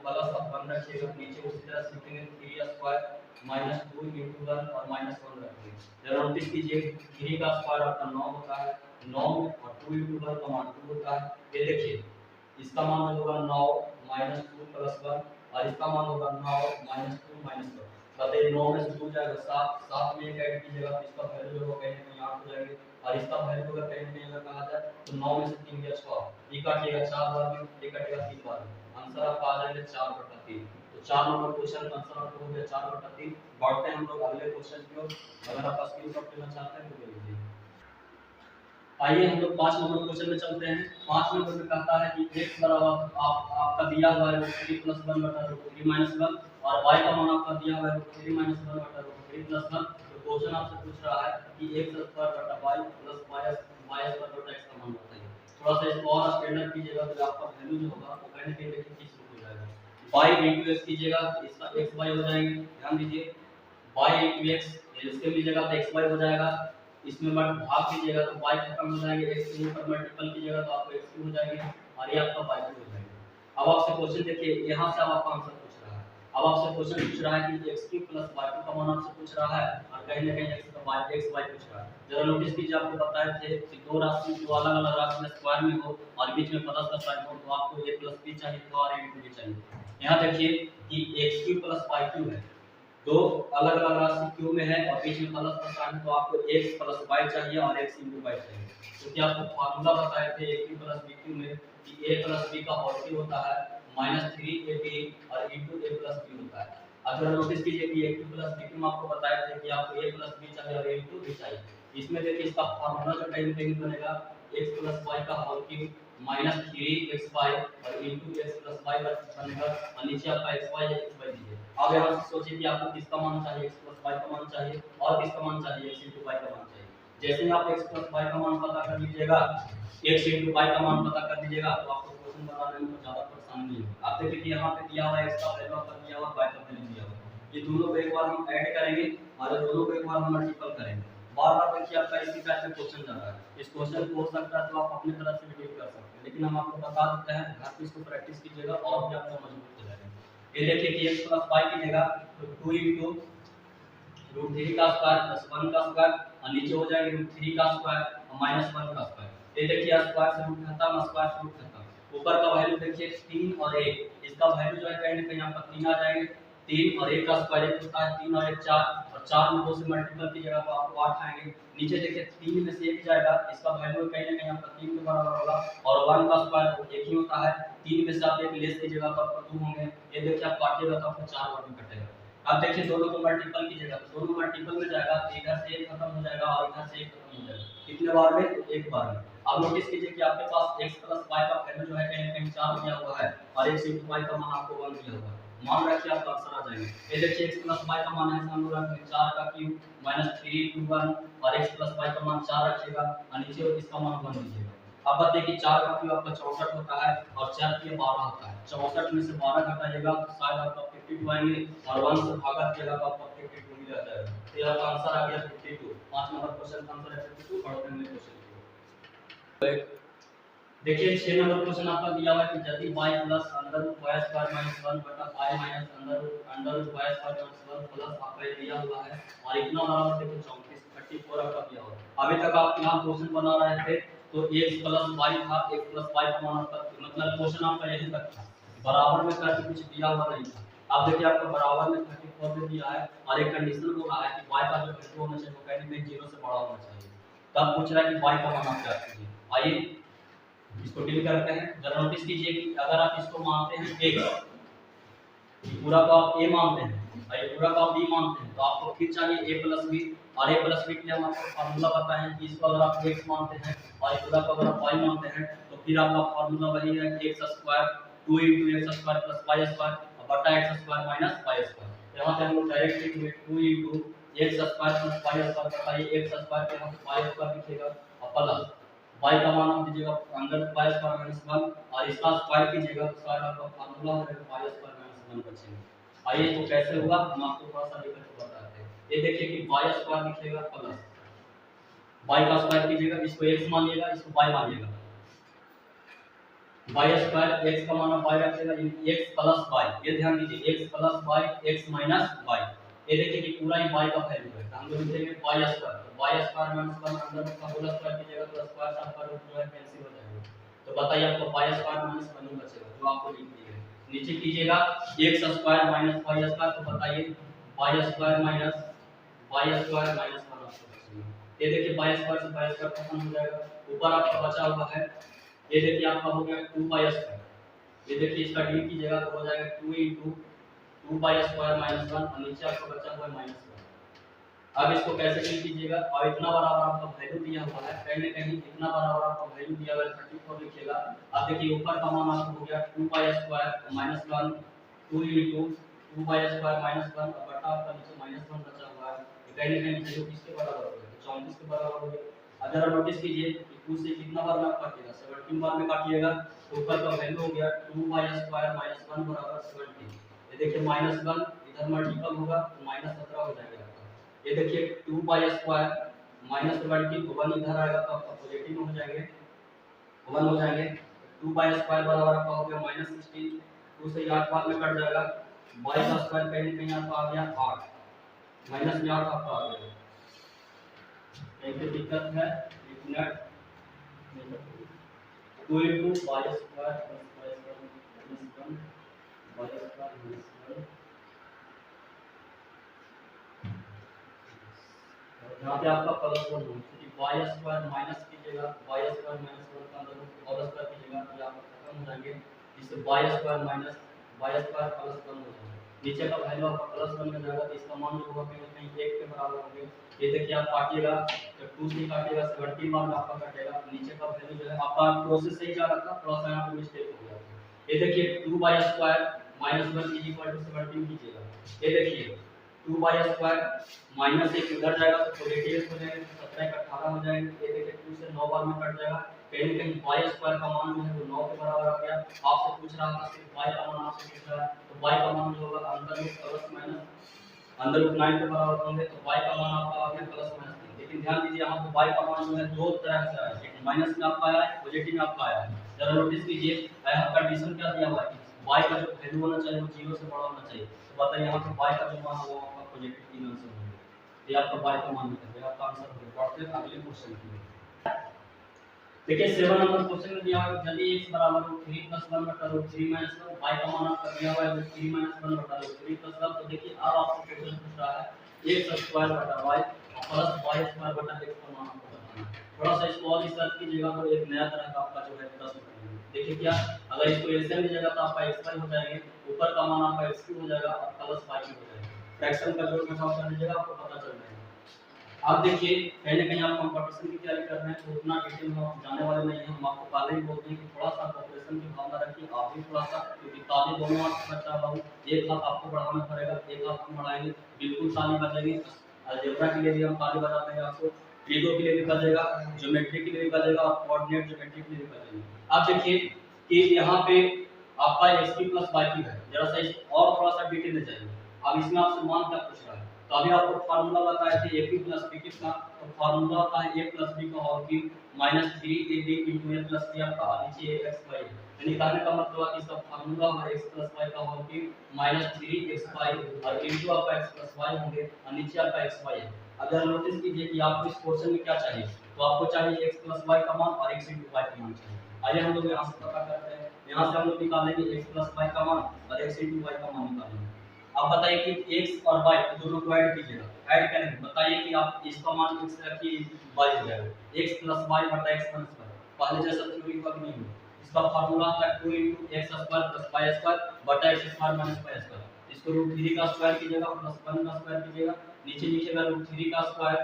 प्लस आप 1 रखिएगा, नीचे उसी तरह से लिखेंगे 3² -2 × 1 और -1 रखेंगे। जरा नोटिस कीजिए 3 का स्क्वायर आपका 9 होता है, 9 और 2 × 1 का मान 2 होता है। ये देखिए इसका मान होगा 9 -2 + 1 और इसका मान होगा 9 -2 -1, बताइए 9 में से 2 जाएगा 7, 7 में एक ऐड कीजिएगा तो इसका वैल्यू जो होगा कहीं ना कहीं 8 हो जाएंगे और इसका वैल्यू अगर कहीं ना कहीं अगर कहा जाए तो 9 में से 3 गया 6, ये काटिएगा 4 बार में, ये कटेगा 3 बार में, आंसर आपका आ जाएगा 4/3। तो 4 नंबर क्वेश्चन का आंसर आपको हो गया 4/3। बढ़ते हैं हम लोग अगले क्वेश्चन की ओर, अगर आप स्क्रीनशॉट लेना चाहते हैं तो ले लीजिए। आइए हम लोग 5 नंबर क्वेश्चन में चलते हैं। 5 नंबर में कहता है कि x बराबर आपका दिया हुआ है √3 + 1 बटा √3 - 1 और y का मान आपका दिया हुआ है √3 - 1 बटा √3 + 1। तो क्वेश्चन आपसे पूछ रहा है कि x² बटा y प्लस y² बटा x का मान बताइए। थोड़ा सा इसको और स्टैंडर्ड कीजिएगा तो आपका वैल्यू जो होगा वो कहीं न कहीं देखिए किस रूप में जाएगा। y * x कीजिएगा तो इसका xy हो जाएंगे, ध्यान दीजिए y * x इसके लीजिएगा तो xy हो जाएगा, इसमें मत भाग कीजिएगा तो y खत्म हो जाएंगे, x के ऊपर मल्टीपल कीजिएगा तो आपको x2 हो जाएंगे और ये आपका y2 हो जाएगा। अब आपसे क्वेश्चन देखिए यहाँ से अब आपका आंसर पूछ रहा है। अब आपसे क्वेश्चन पूछ रहा है कि x3 + y2 का मान आपसे पूछ रहा है और कहीं न कहीं x का y पूछ रहा है। जरा नोटिस कीजिए, आपको बताए थे कि दो राशि जो अलग-अलग राशि स्क्वायर में हो और बीच में प्लस का साइन हो तो आपको a + b चाहिए था और a * b चाहिए। यहाँ देखिए कि x3 + y2 है, दो अलग-अलग राशि q में है और बीच में प्लस का साइन है तो आपको x + y चाहिए और x * y चाहिए। क्योंकि आपको फार्मूला बताए थे aq + bq में कि a + b का होल क्यूब होता है -3ab और * a + b होता है। अब जरा नोटिस कीजिए कि aq + bq में आपको बताए थे कि आपको a + b चाहिए और a * b चाहिए। इसमें देखिए इसका फार्मूला जो कहीं न कहीं बनेगा x + y का होल क्यूब -3xy और x + y बनेगा और नीचे आपका xy है, xy दीजिए। अब यहाँ से सोचिए कि आपको किसका मान चाहिए, x + y का मान चाहिए और किसका मान चाहिए, x * y का मान चाहिए। जैसे ही आप x + y का मान पता कर लीजिएगा, x * y का मान पता कर लीजिएगा तो आपको क्वेश्चन बनाने में ज्यादा परेशानी नहीं होगी। आप देखिए कि यहाँ पे दिया हुआ है x का वैल्यू आपका दिया हुआ है, y का वैल्यू दिया हुआ है। ये दोनों को एक बार हम ऐड करेंगे और ये दोनों को एक बार हम मल्टीपल करेंगे। बार-बार देखिए आपका इसी टाइप से क्वेश्चन जा रहा है। इस क्वेश्चन को हो सकता है तो आप अपनी तरफ से भी डील कर सकते हैं, लेकिन हम आपको बता देते हैं, घर पे इसको प्रैक्टिस कीजिएगा और भी आपका मजबूत हो जाएगा। ये देखिए कि x + y कीजिएगा तो 2 √3 का स्क्वायर प्लस 1 का स्क्वायर और नीचे हो जाएगा √3 का स्क्वायर और -1 का स्क्वायर। ये देखिए स्क्वायर से रूट खत्म, स्क्वायर से रूट खत्म। ऊपर का वैल्यू देखिए 3 और 1, इसका वैल्यू जो है कहीं न कहीं आपका 3 आ जाएंगे। 3 और 1 का स्क्वायर 1 होता है, 3 और 1 4 और 4 में 2 से मल्टीपल कीजिएगा तो आपको 8 आएंगे। नीचे देखिए 3 में से 1 जाएगा, इसका वैल्यू कहीं न कहीं आपका 3 के बराबर होगा और 1 का स्क्वायर 1 ही होता है। 3 में से आप 1 लेस कीजिएगा तो आपको 2 होंगे। ये देखिए आप काटिएगा तो आपको 4 वैल्यू कटेगा। अब देखिए दोनों को मल्टीपल कीजिएगा तो दोनों मल्टीपल में जाएगा तो इधर से एक खत्म हो जाएगा और इधर से एक खत्म हो जाएगा। कितने बार में? तो एक बार में। अब नोटिस कीजिए कि आपके पास x + y का वैल्यू जो है कहीं न कहीं 4 दिया हुआ है और x * y का मान आपको 1 दिया हुआ है। मान रखिए आपका आंसर आ जाएगा। ये देखिए x + y का मान है हम लोग रखेंगे 4 का क्यूब -3 * 1 और x + y का मान 4 रखिएगा और नीचे इसका मान 1 दीजिएगा। अब बताइए कि 4 का क्यूब आपका 64 होता है और 4 के 12 होता है। 64 में से 12 घटाइएगा तो शायद आपका 52 आएंगे और 1 से भागा कीजिएगा तो आपका 52 मिल जाता है। तो ये आपका आंसर आ गया 52। 5 नंबर क्वेश्चन का आंसर है 52। बढ़ते हैं अगले क्वेश्चन की ओर। देखिए 6 नंबर क्वेश्चन आपका दिया हुआ है कि यदि y plus under root y square minus 1 बटा y minus under root y square minus 1 plus आपका ये दिया हुआ है और इतना बराबर देखो 34 34 आपका दिया हुआ है। अभी तक आप यहाँ क्वेश्चन बना रहे थे तो x प्लस y था, x प्लस y का मान आपका मतलब क्वेश्चन आपका यही तक था, बराबर में करके कुछ दिया हुआ नहीं था। अब देखिए आपको बराबर में 34 दे दिया है और एक कंडीशन हो रहा है कि y का जो वैल्यू होना चाहिए वो कहीं भी 0 से बड़ा होना चाहिए। तब पूछ रहा है कि y का मान आप ज्ञात कीजिए। आइए इसको डील करते हैं। जरा नोटिस कीजिए कि अगर आप इसको मानते हैं x, पूरा को आप a मानते हैं और ये पूरा को आप b मानते हैं तो आपको फिर चाहिए a + b और a + b के लिए हम आपको फार्मूला बताए हैं कि इसको अगर आप x मानते हैं और ये पूरा को अगर आप y मानते हैं तो फिर आपका फार्मूला वही है कि x² 2 * x² + y² बटा x² - y²। यहाँ पे हम लोग डायरेक्ट लिखेंगे 2 * x² + y² बटा ये x² पे हम y² लिखिएगा और प्लस y का मान आप दीजिएगा अंदर y² - 1 और इसका स्क्वायर कीजिएगा तो शायद आपका फार्मूला हो जाएगा y² - 1 बचेगा। आइए तो कैसे हुआ हम आपको थोड़ा सा लिख के बताते हैं। ये देखिए कि y² लिखिएगा प्लस y का स्क्वायर कीजिएगा, इसको x मानिएगा, इसको y मानिएगा। y² x का मान आप y रखिएगा x + y, ये ध्यान दीजिए x + y x - y। ये देखिए कि पूरा ही y का वैल्यू है, हम लोग लिखेंगे y² तो y² - 1 अंदर का होल स्क्वायर कीजिएगा तो स्क्वायर से आपका रूट जो है कैंसिल हो जाएगा। तो बताइए आपको y² - 1 ही बचेगा जो आपको लिख दिए हैं। नीचे कीजिएगा x² - y² तो बताइए y² - 1 आपको बचेगा। ये देखिए y² से y² खत्म हो जाएगा। ऊपर आपका बचा हुआ है, ये देखिए आपका हो गया 2y²। ये देखिए इसका डील कीजिएगा तो हो जाएगा 2 * 2y² - 1 और नीचे आपका बचा हुआ है -1। अब इसको कैसे डील कीजिएगा और इतना बराबर आपका वैल्यू दिया हुआ है, कहीं न कहीं इतना बराबर आपका वैल्यू दिया हुआ है 34 लिखिएगा। अब देखिए ऊपर का मान आपको हो गया 2y² - 1 2 * 2 बाई स्क्वायर माइनस 1 और बटा आपका नीचे माइनस 1 बचा हुआ है, कहीं ना कहीं जो किसके बराबर हो गया 34 के बराबर हो गया। अब जरा नोटिस कीजिए कि 2 से कितना बार में आप काटिएगा 17 बार में काटिएगा, तो ऊपर का वैल्यू हो गया 2 बाई स्क्वायर माइनस 1 बराबर 17। ये देखिए माइनस 1 इधर मल्टीपल होगा तो माइनस 17 हो जाएगा आपका। ये देखिए 2 बाई स्क्वायर माइनस 20 तो 1 इधर आएगा तो आपका पॉजिटिव हो जाएंगे 1 हो जाएंगे। 2 बाई स्क्वायर बराबर आपका हो गया माइनस 16, 2 से 8 बार में कट जाएगा, बाई का स्क्वायर कहीं कहीं आपका आ गया 8, माइनस में 8 आपका आ गया। एक दिक्कत है 1 minute, 2 into by square plus by square minus 1 by square minus 1, यहाँ पे आपका प्लस 1 हो, क्योंकि बाई स्क्वायर माइनस कीजिएगा, बाई स्क्वायर माइनस 1 का अंदर और स्क्वायर कीजिएगा तो यहाँ पर खत्म हो जाएंगे, जिससे by square minus by square plus 1 हो जाएगा। नीचे का वैल्यू आपका प्लस 1 में जाएगा तो इसका मान जो होगा कहीं कहीं 1 के बराबर होंगे। ये देखिए आप काटिएगा तो 2 से काटिएगा 17 बार में आपका कटेगा, नीचे का वैल्यू जो है आपका प्रोसेस सही जा रहा था, थोड़ा सा यहाँ पे मिस्टेक हो गया। ये देखिए 2 by square minus 1 is equal to 17 कीजिएगा। ये देखिए 2 बाई स्क्वायर माइनस 1 इधर जाएगा तो पॉजिटिव हो जाएगा, 17 का 18 हो जाएगा। ये देखिए 2 से 9 बार में कट जाएगा, कहीं कहीं बाई स्क्वायर का मान जो है वो 9 के बराबर आ गया। आपसे पूछ रहा था सिर्फ बाई का मान आपसे पूछ रहा है, तो बाई का मान जो होगा अंदर में प्लस माइनस अंदर रूट 9 के बराबर होंगे, तो बाई का मान आपका आ गया प्लस माइनस 3। लेकिन ध्यान दीजिए यहाँ पे बाई का मान जो है दो तरह से आया है, माइनस में आपका आया है, पॉजिटिव में आपका आया है। जरा नोटिस कीजिए यहाँ कंडीशन क्या दिया हुआ है, बाई का जो वैल्यू होना चाहिए वो 0 से बड़ा होना चाहिए। तो बताइए यहाँ पे बाई का जो मान होगा आपका पॉजिटिव 3 आंसर होगा, ये आपका बाई का मान निकल गया, आपका आंसर हो गया। बढ़ते हैं अगले क्वेश्चन की। देखिए 7 नंबर क्वेश्चन में दिया हुआ है यदि x बराबर 3 + 1 बटा रूट 3 - 1, y का मान आपका दिया हुआ है 3 - 1 बटा रूट 3 + 1। तो देखिए अब आपको क्वेश्चन पूछ रहा है x स्क्वायर बटा y प्लस y स्क्वायर बटा x का मान आपको बताना है। थोड़ा सा इसको और रिसर्च कीजिएगा तो एक नया तरह का आपका जो है प्रश्न बनेगा। देखिए क्या अगर इसको ऐसे लीजिएगा तो आपका x हो जाएंगे, ऊपर का मान आपका x3 हो जाएगा और प्लस y हो जाएगा। फ्रैक्शन का जोड़ घटाव कर लीजिएगा आपको पता चल जाएगा। आप देखिए कहीं ना कहीं आप कंपटीशन की तैयारी कर रहे हैं तो उतना डिटेल में आप जाने वाले नहीं हैं। हम आपको पहले ही बोलते हैं कि थोड़ा सा कॉपरेशन की भावना रखिए, आप भी थोड़ा सा, क्योंकि ताली दोनों हाथ से बचा रहा हूँ, एक हाथ आपको बढ़ाना पड़ेगा, एक हाथ हम बढ़ाएंगे बिल्कुल ताली बजेगी। अलजेब्रा के लिए भी हम ताली बजा देंगे आपको, ट्रिगो के लिए भी बजेगा, ज्योमेट्री के लिए भी बजेगा और कोऑर्डिनेट ज्योमेट्री के लिए भी बजेगा। आप देखिए कि यहाँ पे आपका x3 + y3 है, जरा सा और थोड़ा सा डिटेल में जाइए। अब इसमें आपसे मान क्या पूछ रहा है, तो अभी आपको फार्मूला बताया था ab + b का, तो फार्मूला होता है a + b का whole cube -3ab * a + c आपका नीचे xy यानी कहने का मतलब है इसका फार्मूला हमारा x + y का होल क्यूब -3xy और इनटू आपका x + y होंगे और नीचे आपका xy है। अगर नोटिस कीजिए कि आपको इस क्वेश्चन में क्या चाहिए, तो आपको चाहिए x + y का मान और x * y का मान चाहिए। आइए हम लोग यहाँ से पता करते हैं, यहाँ से हम लोग निकालेंगे x + y का मान और x * y का मान निकालेंगे। आप बताइए कि x और y दोनों को ऐड कीजिएगा, ऐड करेंगे बताइए कि आप इसका मान x रखिए y हो जाएगा x + y बटा x + y, पहले जैसा थ्योरी का नहीं हो। इसका फार्मूला आता है 2 * x² + y² बटा x² - y²। इसको √3 का स्क्वायर कीजिएगा प्लस 1 का स्क्वायर कीजिएगा, नीचे नीचे का √3 का स्क्वायर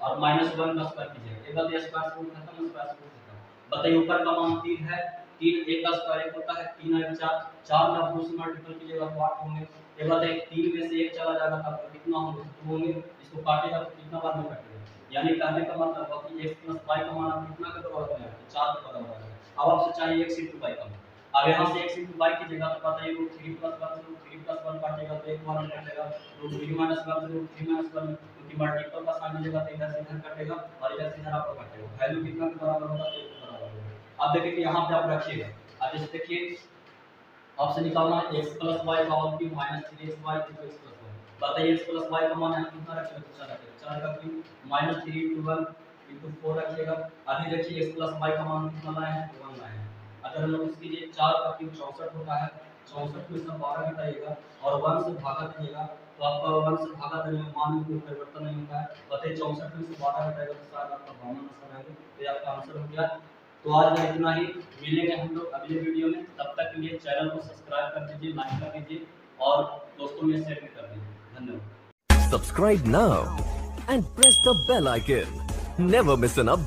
और -1 का स्क्वायर कीजिएगा। एक बार ये स्क्वायर रूट खत्म, स्क्वायर रूट खत्म। बताइए ऊपर का मान 3 है, 3 1 का स्क्वायर 1 होता है, 3 और 4, 4 में आप 2 से मल्टीपल कीजिएगा तो 8 होंगे। ये बताइए 3 में से 1 चला जाएगा तो आपको कितना होंगे, 2 होंगे। इसको काटेगा तो कितना बार में काटेगा, यानी कहने का मतलब है कि x + y का मान आप कितना के बराबर है, 4 के बराबर है। अब आपसे चाहिए x * y का मान। अब यहाँ से x * y कीजिएगा तो बताइए √3 + 1 से √3 + 1 काटेगा तो एक बार में कटेगा, √3 - 1 से √3 - 1 क्योंकि मल्टीपल का साइन लीजिएगा तो इधर से इधर कटेगा और इधर से इधर आपका कटेगा। वैल्यू कितना के बराबर होगा, 1 के बराबर होगा। अब देखिए कि यहाँ पे आप रखिएगा, अब जैसे देखिए आपसे निकालना है x + y का whole cube -3xy * x + y। बताइए x + y का मान यहाँ कितना रखिएगा, तो 4 रखिएगा, 4 का क्यूब -3 * 1 * 4 रखिएगा। अभी देखिए x + y का मान कितना लाए हैं, 1 लाए हैं। अगर हम लोग इसकी 4 का क्यूब 64 होता है, 64 में से 12 घटाइएगा और 1 से भागा दीजिएगा तो आपका 1 से भागा देने में मान में कोई परिवर्तन नहीं होता है। बताइए 64 में से 12 घटाएगा तो शायद आपका 52 आंसर आएगा, तो ये आपका आंसर हो गया। तो आज इतना ही, मिलेंगे हम लोग अगले वीडियो में। तब तक के लिए चैनल को सब्सक्राइब कर दीजिए, लाइक कर दीजिए और दोस्तों में शेयर भी कर दीजिए। धन्यवाद। Subscribe now and press the bell icon. Never miss an update.